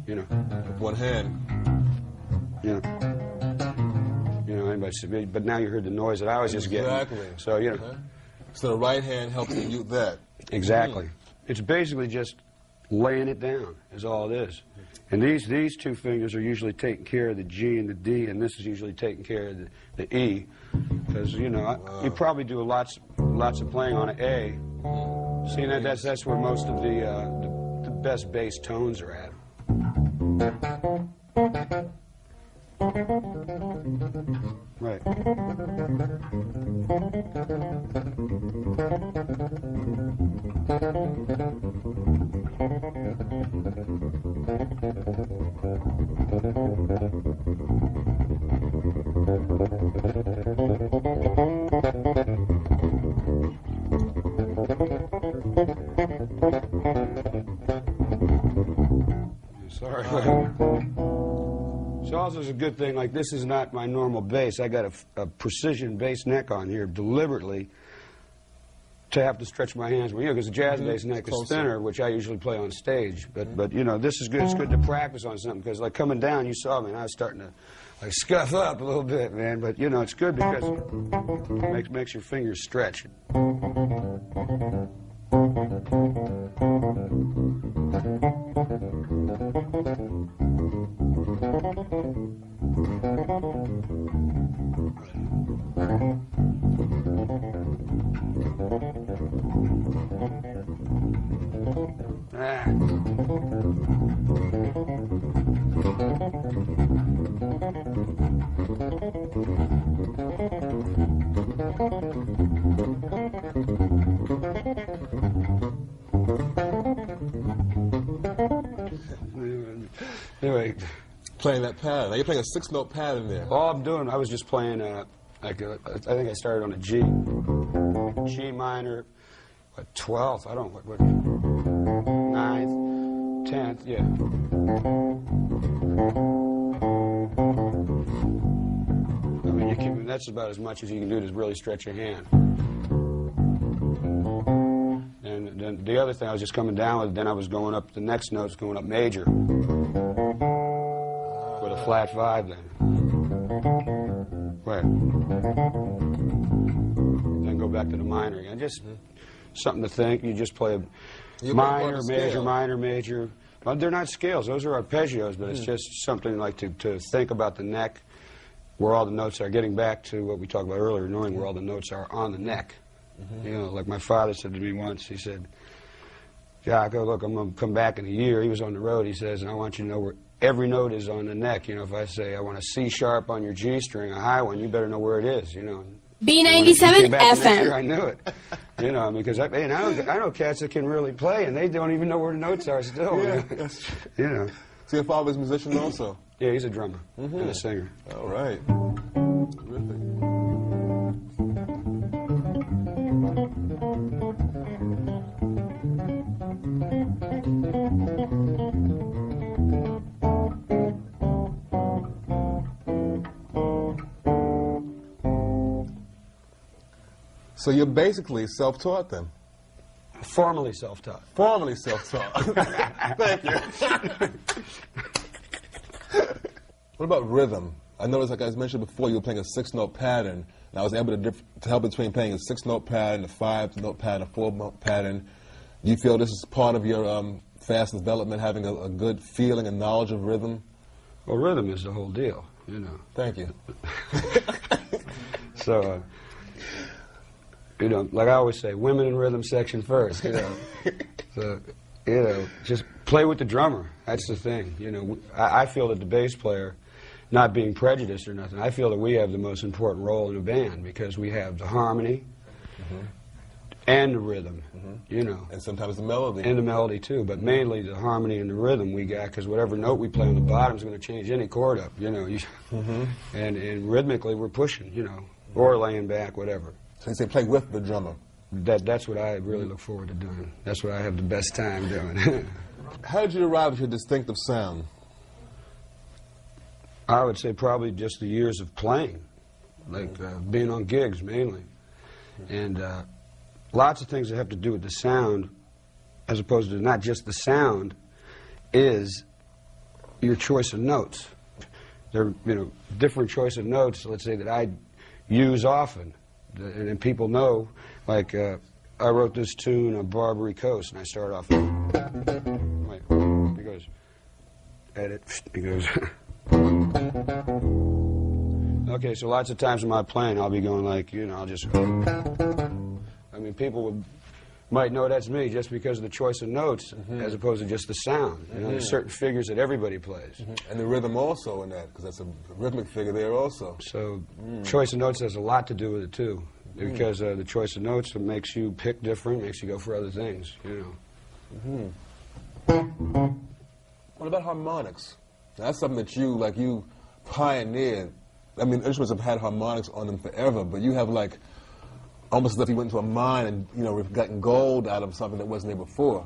you know. With one hand. Yeah. You know, anybody, but now you heard the noise that I was just getting. Exactly. So, you know. So the right hand helps you mute that. Exactly. It's basically just laying it down is all it is. And these two fingers are usually taking care of the G and the D, and this is usually taking care of the E. Because, you know, you probably do lots of playing on an A. See, that's where most of the best bass tones are at. Right. Sorry. So also is a good thing, like this is not my normal bass. I got a precision bass neck on here deliberately to have to stretch my hands. Well, you know, because the jazz bass neck is thinner, which I usually play on stage. But you know, this is good. It's good to practice on something because, like, coming down, you saw me, and I was starting to like scuff up a little bit, man. But you know, it's good because it makes your fingers stretch. Anyway, playing that pattern. Now you're playing a 6-note pattern there. All I'm doing, I was just playing, I think I started on a G minor, what, 12th, I don't know, what 9th, 10th, yeah. I mean, that's about as much as you can do to really stretch your hand. And then the other thing I was just coming down with, then I was going up, the next note's going up major. With a flat 5 then. Right. Then go back to the minor again. Just something to think. You just play a minor, major, minor, major. Well, they're not scales. Those are arpeggios, but it's just something like to think about the neck, where all the notes are. Getting back to what we talked about earlier, knowing where all the notes are on the neck. You know, like my father said to me once, he said, Jaco, look, I'm going to come back in a year. He was on the road, he says, and I want you to know where every note is on the neck. You know, if I say I want a C sharp on your G string, a high one, you better know where it is, you know. B97 FM. Year, I knew it. You know, because I know cats that can really play, and they don't even know where the notes are still. Yeah, you know. So your father's a musician also? Yeah, he's a drummer and a singer. All right. Terrific. So you're basically self-taught then? Formally self-taught. Formally self-taught. Thank you. What about rhythm? I noticed, like I mentioned before, you were playing a 6-note pattern, and I was able to tell between playing a 6-note pattern, a 5-note pattern, a 4-note pattern. Do you feel this is part of your fast development, having a good feeling and knowledge of rhythm? Well, rhythm is the whole deal, you know. Thank you. So, you know, like I always say, women in rhythm section first, you know. So, you know, just play with the drummer. That's the thing, you know. I feel that the bass player, not being prejudiced or nothing, I feel that we have the most important role in a band because we have the harmony and the rhythm, you know. And sometimes the melody. And the melody, too, but mainly the harmony and the rhythm we got, because whatever note we play on the bottom is going to change any chord up, you know. And rhythmically we're pushing, you know, or laying back, whatever. So you say play with the drummer. That's what I really look forward to doing. That's what I have the best time doing. How did you arrive at your distinctive sound? I would say probably just the years of playing, like being on gigs mainly. And lots of things that have to do with the sound, as opposed to not just the sound, is your choice of notes. There are, different choice of notes, let's say, that I use often. And people know, like, I wrote this tune on Barbary Coast, and I start off, like, he goes, edit, he goes, okay, so lots of times in my playing, I'll be going like, I'll just go. I mean, people might know that's me just because of the choice of notes as opposed to just the sound. There's certain figures that everybody plays. And the rhythm also in that, because that's a rhythmic figure there also. So choice of notes has a lot to do with it, too, because the choice of notes makes you pick different, makes you go for other things, What about harmonics? That's something that you pioneered. I mean, instruments have had harmonics on them forever, but you have, like, almost as if you went into a mine and, we've gotten gold out of something that wasn't there before.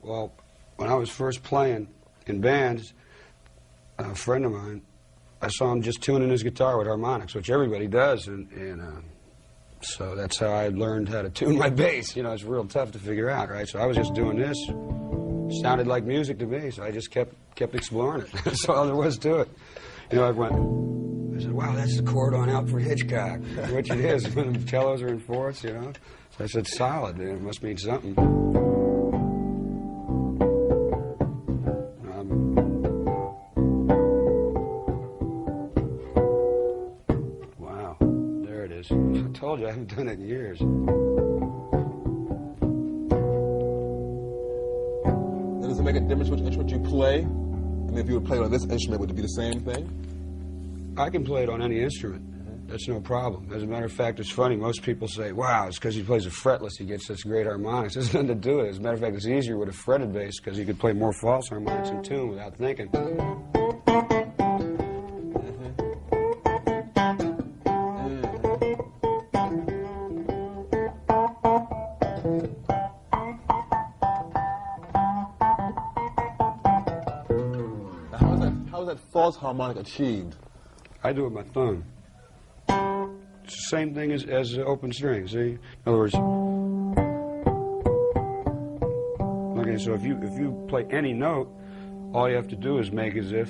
Well, when I was first playing in bands, a friend of mine, I saw him just tuning his guitar with harmonics, which everybody does, and so that's how I learned how to tune my bass. It's real tough to figure out, right? So I was just doing this. Sounded like music to me, so I just kept exploring it. That's all there was to it. I said, wow, that's the chord on Alfred Hitchcock, which it is when the cellos are in fourths, So I said, solid, it must mean something. Wow, there it is. I told you, I haven't done it in years. Does it make a difference which instrument you play? I mean, if you would play on this instrument, would it be the same thing? I can play it on any instrument. That's no problem. As a matter of fact, it's funny. Most people say, wow, it's because he plays a fretless, he gets such great harmonics. There's nothing to do with it. As a matter of fact, it's easier with a fretted bass because you could play more false harmonics in tune without thinking. How is that false harmonic achieved? I do it with my thumb. It's the same thing as open string, see? In other words, okay, so if you play any note, all you have to do is make as if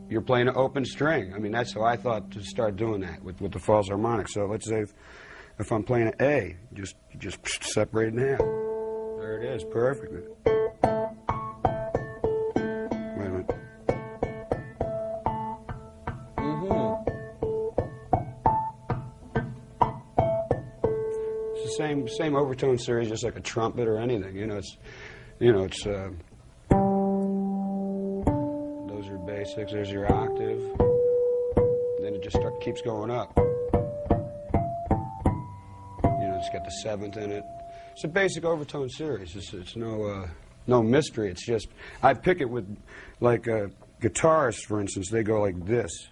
you're playing an open string. I mean, that's how I thought to start doing that with the false harmonic. So let's say if I'm playing an A, you just separate it in half. There it is, perfectly. Same overtone series, just like a trumpet or anything. It's those are basics. There's your octave. Then it just keeps going up. It's got the seventh in it. It's a basic overtone series. It's no mystery. It's just I pick it with like guitarists, for instance. They go like this,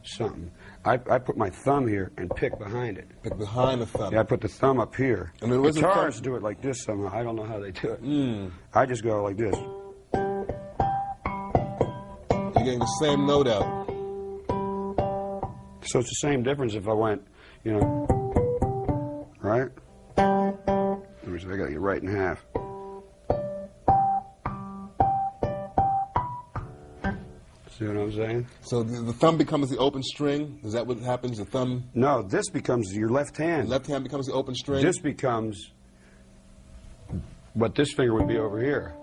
something. I put my thumb here and pick behind it. Pick behind the thumb. Yeah, I put the thumb up here. I mean, guitarists do it like this somehow. I don't know how they do it. I just go like this. You're getting the same note out. So it's the same difference if I went, right? Let me see, I got to get right in half. See what I'm saying? So the thumb becomes the open string? Is that what happens? The thumb? No, this becomes your left hand. The left hand becomes the open string? This becomes what this finger would be over here.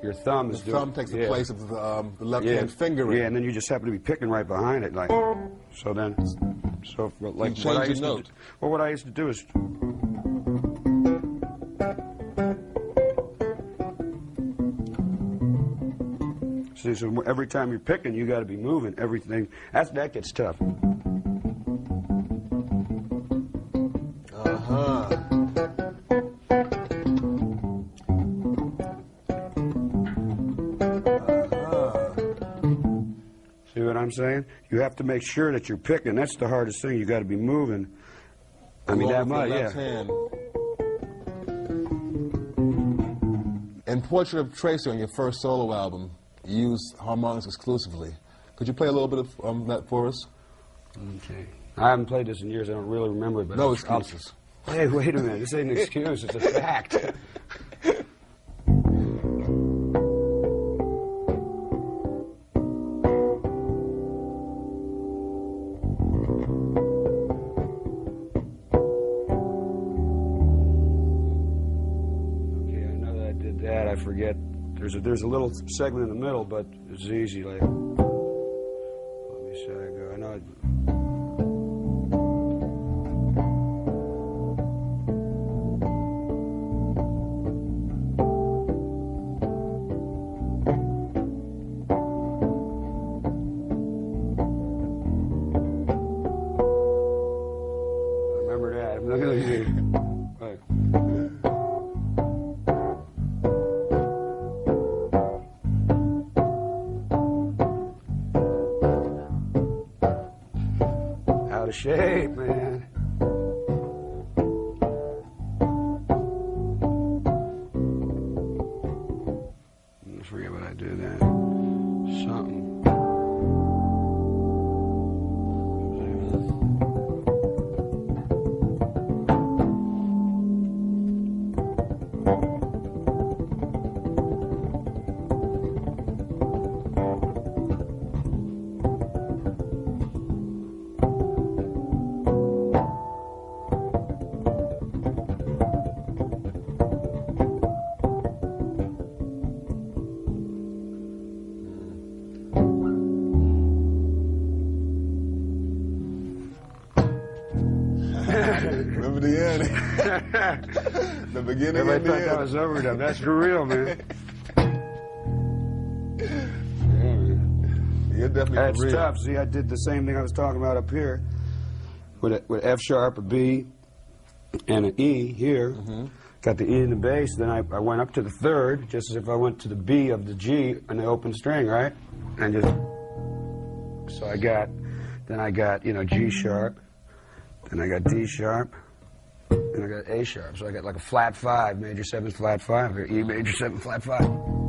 Your thumb is doing... The thumb takes the place of the left hand finger. Yeah, and then you just happen to be picking right behind it, like... So then... So, like, you change the note. What I used to do is... See, so every time you're picking, you got to be moving everything. That gets tough. See what I'm saying? You have to make sure that you're picking. That's the hardest thing. You got to be moving. I mean, that much, yeah. Hand. In Portrait of Tracy on your first solo album, you used harmonics exclusively. Could you play a little bit of that for us? Okay. I haven't played this in years. I don't really remember it. But no excuses. Hey, wait a minute. This ain't an excuse. It's a fact. forget. There's a little segment in the middle, but it's easy. Like, let me see how I go. I know. Remember that. I'm not gonna do. Right. Out of shape, man. I forget what I do then. Something. Remember the end. The beginning Everybody and the thought end. that was overdone. That's for real, man. You're definitely That's for real. tough. See, I did the same thing I was talking about up here with F sharp, a B, and an E here. Got the E in the bass. Then I went up to the third, just as if I went to the B of the G on the open string, right? And just so I got G sharp, then I got D sharp, and I got A sharp. So I got like a flat 5, major 7 flat 5, or E major 7 flat 5.